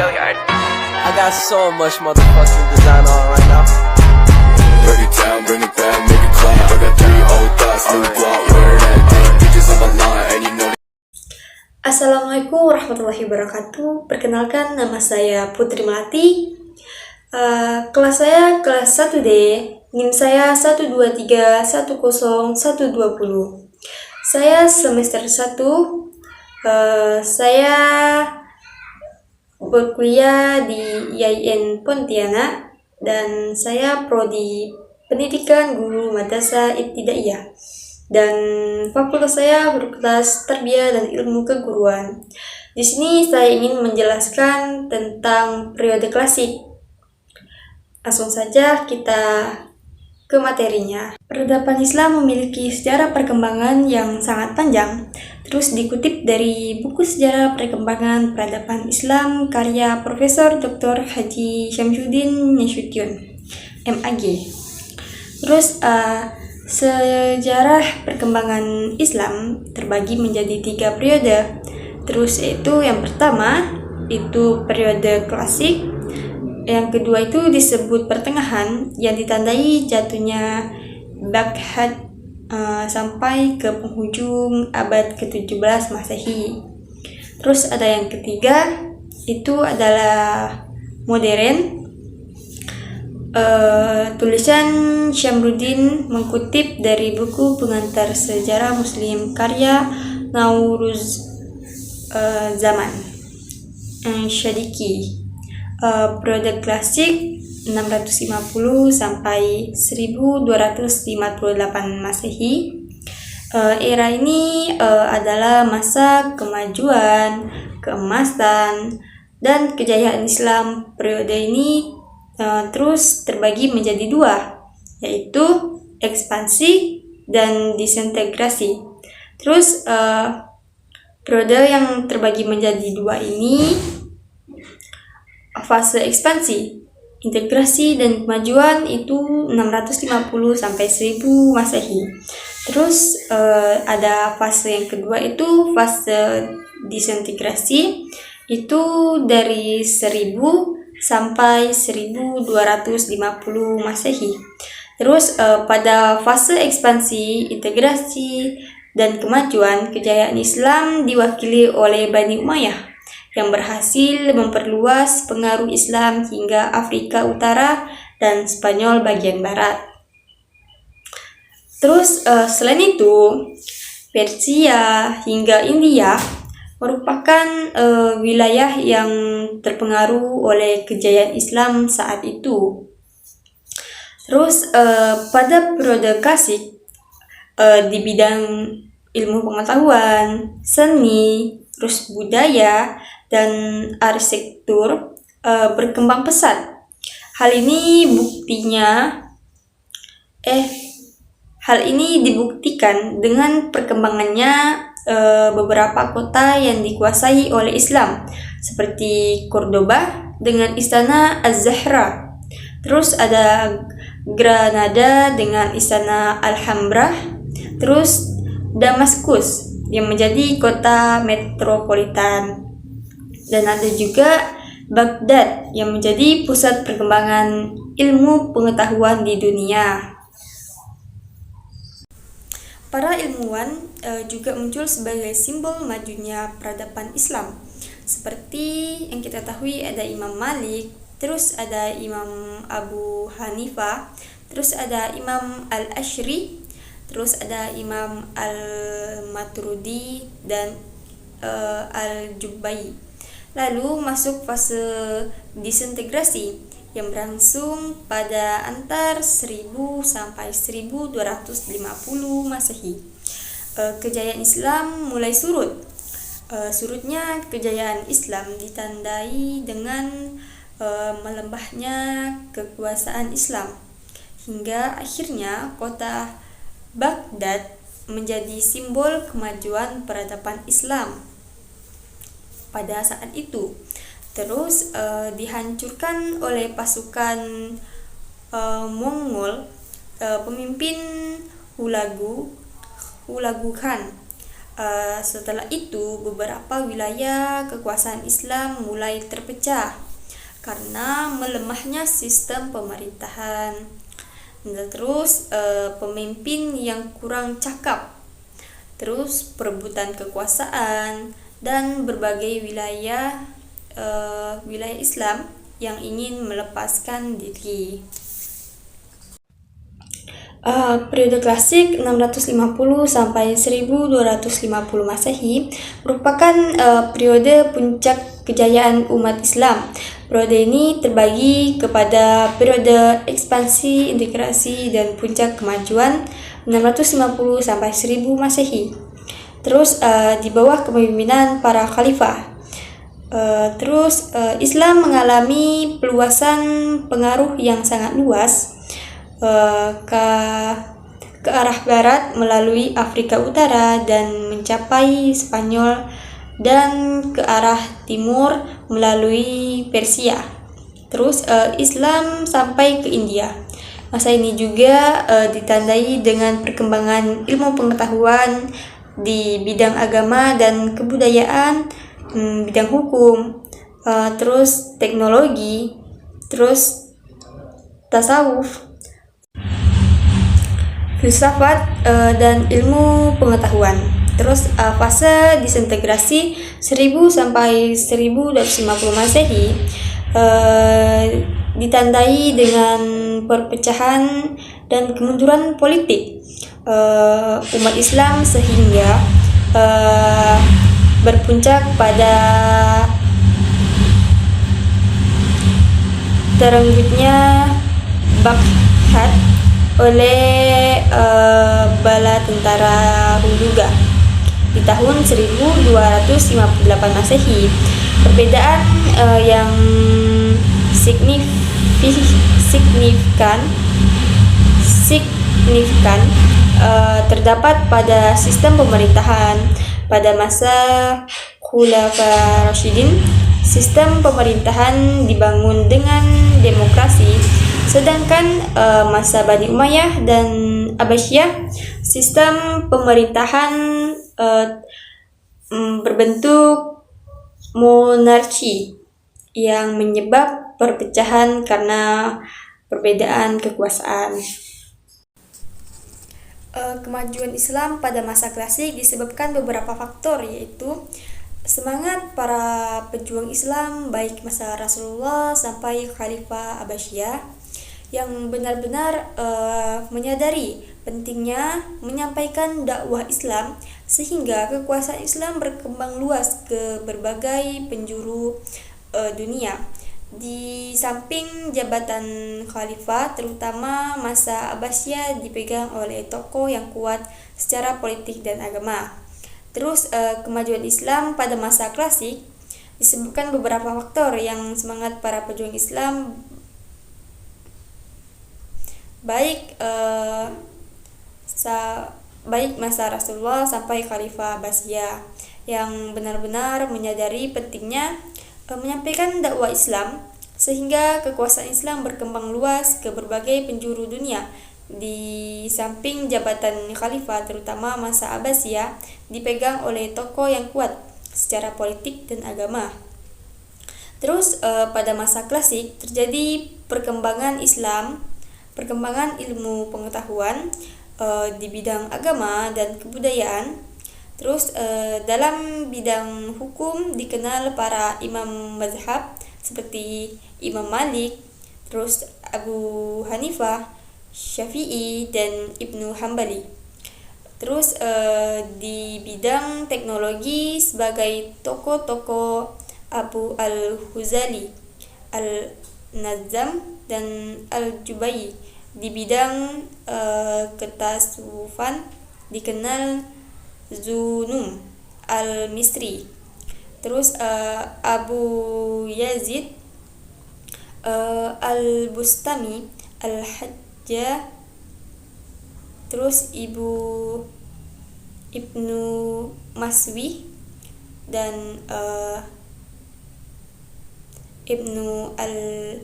I got so much motherfucking design on right now. Break it down, bring it back, make it clap. I got 3 old thoughts, new guap, wear that thing. Bitches on my line, and you know. Assalamualaikum warahmatullahi wabarakatuh. Perkenalkan, nama saya Putri Melati. Kelas saya kelas 1D. NIM saya 123101020. Saya semester 1. Saya berkuliah di IAIN Pontianak dan saya prodi Pendidikan Guru Madrasah Ibtidaiyah. Dan fakultas saya Fakultas Tarbiyah dan Ilmu Keguruan. Di sini saya ingin menjelaskan tentang periode klasik. Langsung saja kita ke materinya. Peradaban Islam memiliki sejarah perkembangan yang sangat panjang. Terus dikutip dari buku Sejarah Perkembangan Peradaban Islam karya Profesor Dr. Haji Syamsuddin Nasution, MAG. Terus sejarah perkembangan Islam terbagi menjadi 3 periode. Terus yaitu yang pertama itu periode klasik, yang kedua itu disebut pertengahan yang ditandai jatuhnya Baghdad sampai ke penghujung abad ke-17 Masehi. Terus ada yang ketiga itu adalah modern. Tulisan Syamruddin mengutip dari buku Pengantar Sejarah Muslim karya Nauruz Zaman Syadiki. Periode klasik 650 sampai 1258 Masehi. Era ini adalah masa kemajuan, keemasan, dan kejayaan Islam. Periode ini terus terbagi menjadi 2, yaitu ekspansi dan disintegrasi. Terus periode yang terbagi menjadi 2 ini fase ekspansi, integrasi dan kemajuan itu 650 sampai 1000 Masehi. Terus ada fase yang kedua itu fase disintegrasi, itu dari 1000 sampai 1250 Masehi. Terus pada fase ekspansi, integrasi, dan kemajuan, kejayaan Islam diwakili oleh Bani Umayyah yang berhasil memperluas pengaruh Islam hingga Afrika Utara dan Spanyol bagian barat. Terus selain itu, Persia hingga India merupakan wilayah yang terpengaruh oleh kejayaan Islam saat itu. Terus pada periode klasik di bidang ilmu pengetahuan, seni, terus budaya, dan arsitektur berkembang pesat. Hal ini dibuktikan dengan perkembangannya beberapa kota yang dikuasai oleh Islam, seperti Cordoba dengan Istana Az-Zahra. Terus ada Granada dengan Istana Alhambra. Terus Damaskus yang menjadi kota metropolitan. Dan ada juga Baghdad yang menjadi pusat perkembangan ilmu pengetahuan di dunia. Para ilmuwan juga muncul sebagai simbol majunya peradaban Islam. Seperti yang kita ketahui ada Imam Malik, terus ada Imam Abu Hanifah, terus ada Imam Al-Ashri, terus ada Imam Al-Maturidi dan Al-Jubai. Lalu masuk fase disintegrasi yang berlangsung pada antar 1000 sampai 1250 Masehi. Kejayaan Islam mulai surut. Surutnya kejayaan Islam ditandai dengan melembahnya kekuasaan Islam, hingga akhirnya kota Baghdad menjadi simbol kemajuan peradaban Islam pada saat itu. Terus dihancurkan oleh pasukan Mongol, pemimpin Hulagu Khan. Setelah itu beberapa wilayah kekuasaan Islam mulai terpecah karena melemahnya sistem pemerintahan. Dan terus pemimpin yang kurang cakap, terus perebutan kekuasaan, dan berbagai wilayah Islam yang ingin melepaskan diri. Periode klasik 650 sampai 1250 Masehi merupakan periode puncak kejayaan umat Islam. Periode ini terbagi kepada periode ekspansi, integrasi, dan puncak kemajuan 650 sampai 1000 Masehi. Terus di bawah kepemimpinan para khalifah. Islam mengalami peluasan pengaruh yang sangat luas ke arah barat melalui Afrika Utara dan mencapai Spanyol, dan ke arah timur melalui Persia. Terus Islam sampai ke India. Masa ini juga ditandai dengan perkembangan ilmu pengetahuan di bidang agama dan kebudayaan, bidang hukum, terus teknologi, terus tasawuf, filsafat, dan ilmu pengetahuan. Terus fase disintegrasi 1000 sampai 1250 Masehi ditandai dengan perpecahan dan kemunduran politik umat Islam, sehingga berpuncak pada terenggutnya Baghdad oleh bala tentara Hurmuza di tahun 1258 Masehi. Perbedaan yang signifikan terdapat pada sistem pemerintahan. Pada masa Khulafa Rasyidin, sistem pemerintahan dibangun dengan demokrasi, sedangkan masa Bani Umayyah dan Abbasiyah, sistem pemerintahan berbentuk monarki yang menyebab perpecahan karena perbedaan kekuasaan. Kemajuan Islam pada masa klasik disebabkan beberapa faktor, yaitu semangat para pejuang Islam baik masa Rasulullah sampai Khalifah Abbasiyah yang benar-benar menyadari pentingnya menyampaikan dakwah Islam, sehingga kekuasaan Islam berkembang luas ke berbagai penjuru dunia. Di samping jabatan khalifah, terutama masa Abbasiyah dipegang oleh tokoh yang kuat secara politik dan agama. Terus kemajuan Islam pada masa klasik disebabkan beberapa faktor yang semangat para pejuang Islam baik masa Rasulullah sampai Khalifah Abbasiyah yang benar-benar menyadari pentingnya menyampaikan dakwah Islam, sehingga kekuasaan Islam berkembang luas ke berbagai penjuru dunia. Di samping jabatan khalifah, terutama masa Abbasiyah, dipegang oleh tokoh yang kuat secara politik dan agama. Terus pada masa klasik terjadi perkembangan Islam, perkembangan ilmu pengetahuan di bidang agama dan kebudayaan. Terus dalam bidang hukum dikenal para imam mazhab seperti Imam Malik, terus Abu Hanifah, Syafi'i, dan Ibnu Hambali. Terus di bidang teknologi sebagai tokoh-tokoh Abu Al-Ghazali, Al-Nazam, dan Al-Jubai. Di bidang ketasawufan dikenal Zunum Al-Misri. Terus Abu Yazid Al-Bustami, Al-Hajjah, terus Ibnu Maswi, dan Ibnu Al-Hasyam,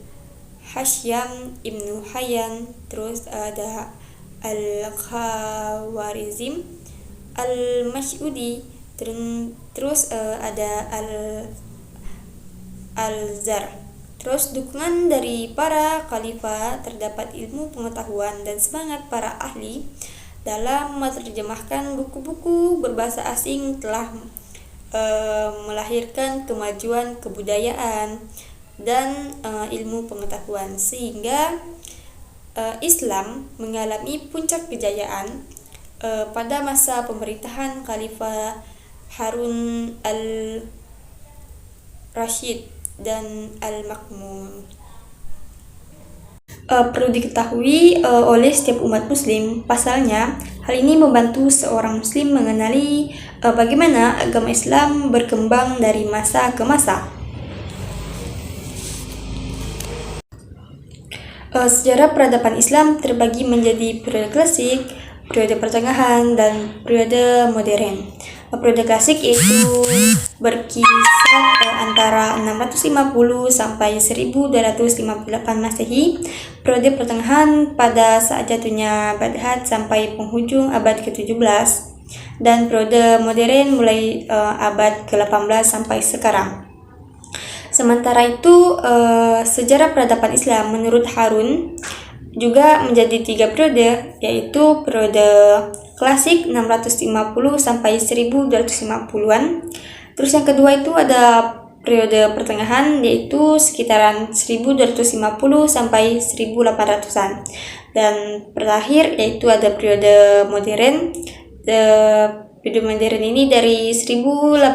Ibnu Hayyan. Terus ada Al-Khawarizm, Al-Mas'udi, terus ada Al-Zar. Terus dukungan dari para khalifah terdapat ilmu pengetahuan dan semangat para ahli dalam menerjemahkan buku-buku berbahasa asing telah melahirkan kemajuan kebudayaan dan ilmu pengetahuan, sehingga Islam mengalami puncak kejayaan pada masa pemerintahan Khalifah Harun al-Rashid dan Al-Makmun. Perlu diketahui oleh setiap umat muslim, pasalnya hal ini membantu seorang muslim mengenali bagaimana agama Islam berkembang dari masa ke masa. Sejarah peradaban Islam terbagi menjadi periode klasik, periode pertengahan, dan periode modern. Periode klasik yaitu berkisar antara 650 sampai 1258 Masehi. Periode pertengahan pada saat jatuhnya Baghdad sampai penghujung abad ke-17, dan periode modern mulai abad ke-18 sampai sekarang. Sementara itu, sejarah peradaban Islam menurut Harun juga menjadi 3 periode, yaitu periode klasik 650 sampai 1250-an. Terus yang kedua itu ada periode pertengahan, yaitu sekitaran 1250 sampai 1800-an. Dan terakhir yaitu ada periode modern. Periode modern ini dari 1800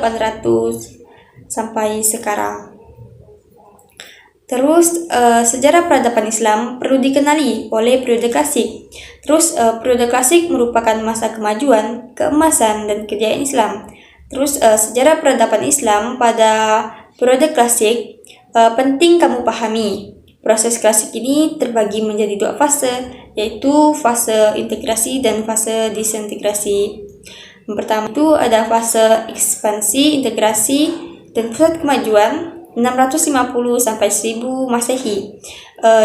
sampai sekarang. Terus sejarah peradaban Islam perlu dikenali oleh periode klasik. Terus periode klasik merupakan masa kemajuan, keemasan, dan kejayaan Islam. Terus sejarah peradaban Islam pada periode klasik penting kamu pahami. Proses klasik ini terbagi menjadi 2 fase, yaitu fase integrasi dan fase disintegrasi. Yang pertama itu ada fase ekspansi, integrasi, dan pusat kemajuan 650 sampai 1000 Masehi.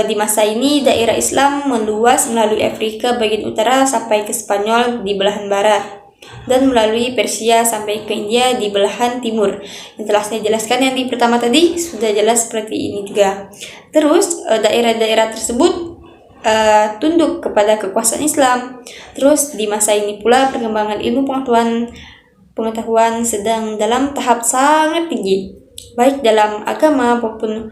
Di masa ini daerah Islam meluas melalui Afrika bagian utara sampai ke Spanyol di belahan barat, dan melalui Persia sampai ke India di belahan timur. Yang telah saya jelaskan yang di pertama tadi sudah jelas seperti ini juga. Terus daerah-daerah tersebut tunduk kepada kekuasaan Islam. Terus di masa ini pula perkembangan ilmu pengetahuan sedang dalam tahap sangat tinggi, baik dalam agama maupun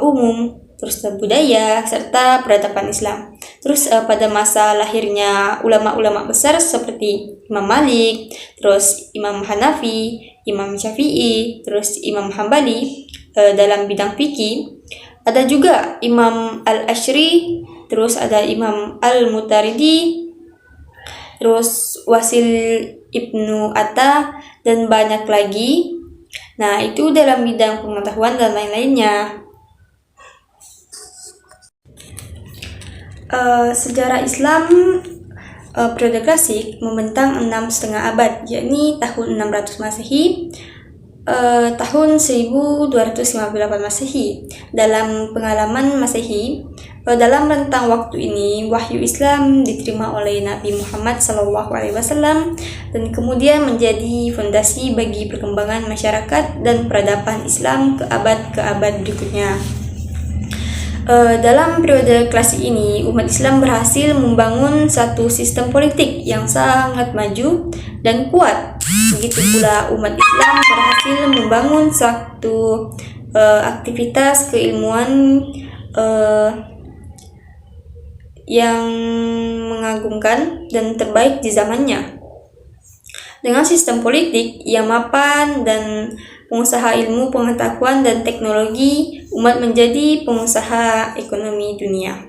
umum, terus budaya, serta peradaban Islam. Terus pada masa lahirnya ulama-ulama besar seperti Imam Malik, terus Imam Hanafi, Imam Syafi'i, terus Imam Hambali dalam bidang fikih. Ada juga Imam Al-Ashri, terus ada Imam Al-Mutaridi, terus Wasil Ibnu Atta, dan banyak lagi. Nah, itu dalam bidang pengetahuan dan lain-lainnya. Sejarah Islam periode klasik membentang 6,5 abad, yakni tahun 600 Masehi, tahun 1258 Masehi. Dalam pengalaman Masehi, dalam rentang waktu ini wahyu Islam diterima oleh Nabi Muhammad SAW dan kemudian menjadi fondasi bagi perkembangan masyarakat dan peradaban Islam ke abad berikutnya. Dalam periode klasik ini, umat Islam berhasil membangun satu sistem politik yang sangat maju dan kuat. Begitu pula umat Islam berhasil membangun suatu aktivitas keilmuan yang mengagumkan dan terbaik di zamannya. Dengan sistem politik yang mapan dan pengusaha ilmu pengetahuan dan teknologi, umat menjadi pengusaha ekonomi dunia.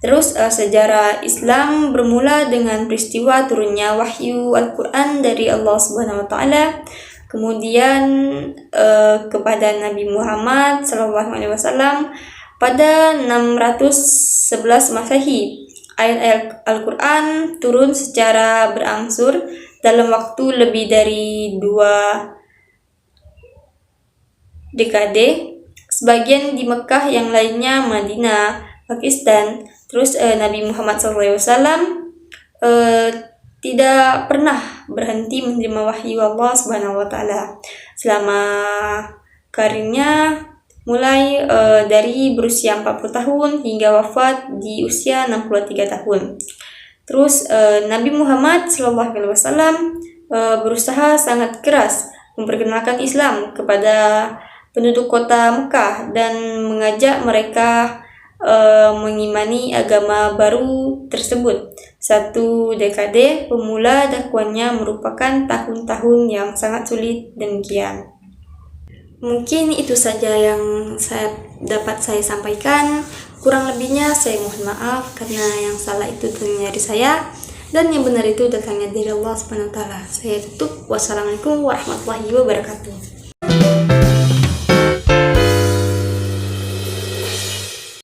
Terus sejarah Islam bermula dengan peristiwa turunnya wahyu Al-Quran dari Allah Subhanahu Wa Taala, kemudian kepada Nabi Muhammad SAW pada 611 Masehi. Ayat Al-Quran turun secara berangsur dalam waktu lebih dari 2 dekade, sebagian di Mekah, yang lainnya Madinah, Pakistan. Terus Nabi Muhammad SAW tidak pernah berhenti menerima wahyu Allah Subhanahu wa taala selama karirnya, mulai dari berusia 40 tahun hingga wafat di usia 63 tahun. Terus Nabi Muhammad SAW berusaha sangat keras memperkenalkan Islam kepada penduduk kota Mekah dan mengajak mereka mengimani agama baru tersebut. 1 dekade pemula dakwahnya merupakan tahun-tahun yang sangat sulit demikian. Mungkin itu saja yang dapat saya sampaikan. Kurang lebihnya saya mohon maaf karena yang salah itu datangnya dari saya dan yang benar itu datangnya dari Allah Subhanahu wa taala. Saya tutup. Wassalamualaikum warahmatullahi wabarakatuh.